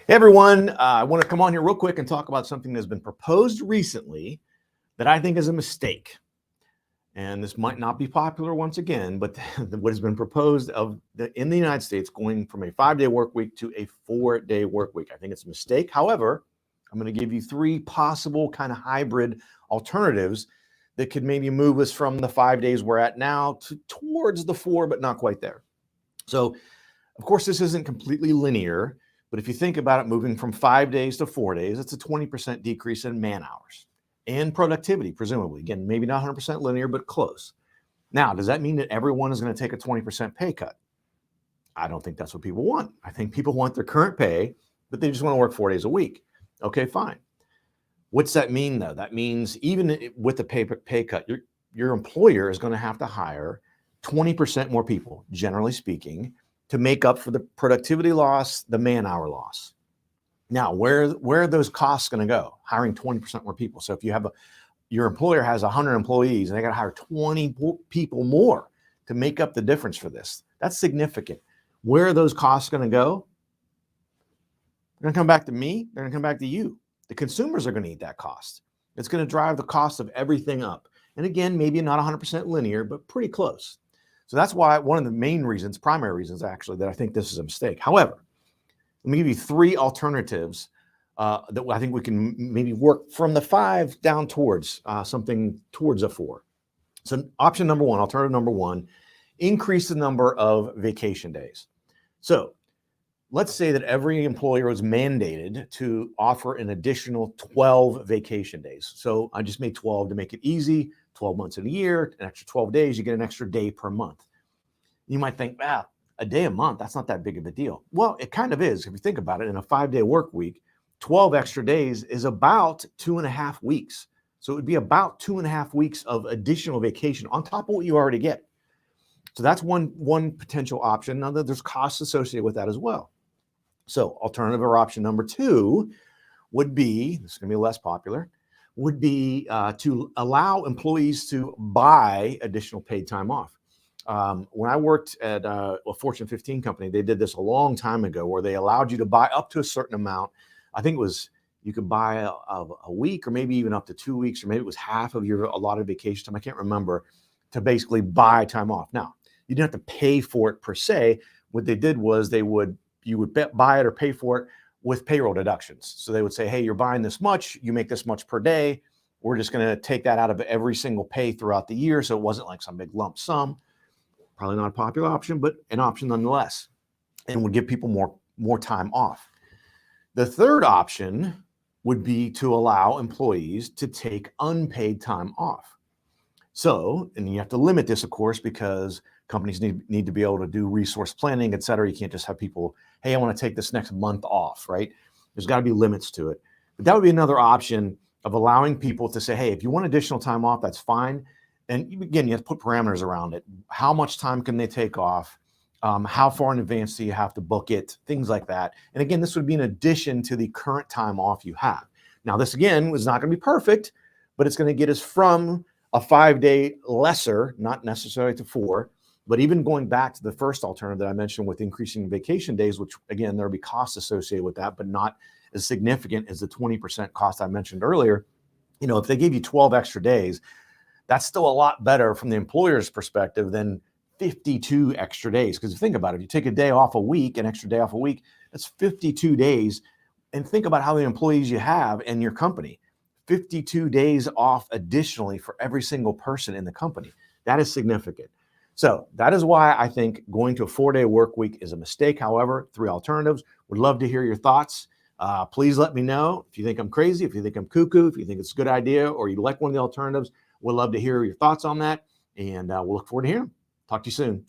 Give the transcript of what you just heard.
Hey everyone, I want to come on here real quick and talk about something that's been proposed recently that I think is a mistake. And this might not be popular once again, but what has been proposed in the United States going from a 5-day work week to a 4-day work week. I think it's a mistake. However, I'm going to give you 3 possible kind of hybrid alternatives that could maybe move us from the 5 days we're at now towards the 4, but not quite there. So, of course, this isn't completely linear. But if you think about it, moving from 5 days to 4 days, it's a 20% decrease in man hours and productivity, presumably. Again, maybe not 100% linear, but close. Now, does that mean that everyone is going to take a 20% pay cut? I don't think that's what people want. I think people want their current pay, but they just want to work 4 days a week. Okay, fine. What's that mean, though? That means even with the pay cut, your employer is going to have to hire 20% more people, generally speaking, to make up for the productivity loss, the man-hour loss. Now, where are those costs going to go? Hiring 20% more people. So if you have your employer has 100 employees and they got to hire 20 people more to make up the difference for this, that's significant. Where are those costs going to go? They're going to come back to me. They're going to come back to you. The consumers are going to eat that cost. It's going to drive the cost of everything up. And again, maybe not 100% linear, but pretty close. So that's why one of the main reasons, primary reasons actually, that I think this is a mistake. However, let me give you 3 alternatives that I think we can maybe work from the 5 down towards something towards a 4. So option number 1, alternative number 1, increase the number of vacation days. So let's say that every employer is mandated to offer an additional 12 vacation days. So I just made 12 to make it easy. 12 months in a year, an extra 12 days, you get an extra day per month. You might think, a day a month, that's not that big of a deal. Well, it kind of is. If you think about it, in a 5-day work week, 12 extra days is about 2.5 weeks. So it would be about 2.5 weeks of additional vacation on top of what you already get. So that's one potential option. Now, there's costs associated with that as well. So alternative or option number 2 would be, this is going to be less popular, would be to allow employees to buy additional paid time off. When I worked at a Fortune 15 company, they did this a long time ago where they allowed you to buy up to a certain amount. I think it was, you could buy a week or maybe even up to 2 weeks, or maybe it was half of your allotted vacation time. I can't remember, to basically buy time off. Now, you didn't have to pay for it per se. What they did was you would buy it or pay for it with payroll deductions. So they would say, hey, you're buying this much, you make this much per day. We're just going to take that out of every single pay throughout the year. So it wasn't like some big lump sum. Probably not a popular option, but an option nonetheless, and would give people more time off. The third option would be to allow employees to take unpaid time off. So, and you have to limit this, of course, because companies need to be able to do resource planning, et cetera. You can't just have people, hey, I want to take this next month off, right? There's got to be limits to it. But that would be another option of allowing people to say, hey, if you want additional time off, that's fine. And again, you have to put parameters around it. How much time can they take off? How far in advance do you have to book it? Things like that. And again, this would be in addition to the current time off you have. Now, this again was not going to be perfect, but it's going to get us from a 5-day lesser, not necessarily to 4, but even going back to the first alternative that I mentioned with increasing vacation days, which again, there'll be costs associated with that, but not as significant as the 20% cost I mentioned earlier. You know, if they gave you 12 extra days, that's still a lot better from the employer's perspective than 52 extra days. Because think about it, if you take a day off a week, an extra day off a week, that's 52 days. And think about how many employees you have in your company. 52 days off additionally for every single person in the company. That is significant. So that is why I think going to a 4-day work week is a mistake. However, 3 alternatives. Would love to hear your thoughts. Please let me know if you think I'm crazy, if you think I'm cuckoo, if you think it's a good idea, or you like one of the alternatives. We'd love to hear your thoughts on that. And we'll look forward to hearing them. Talk to you soon.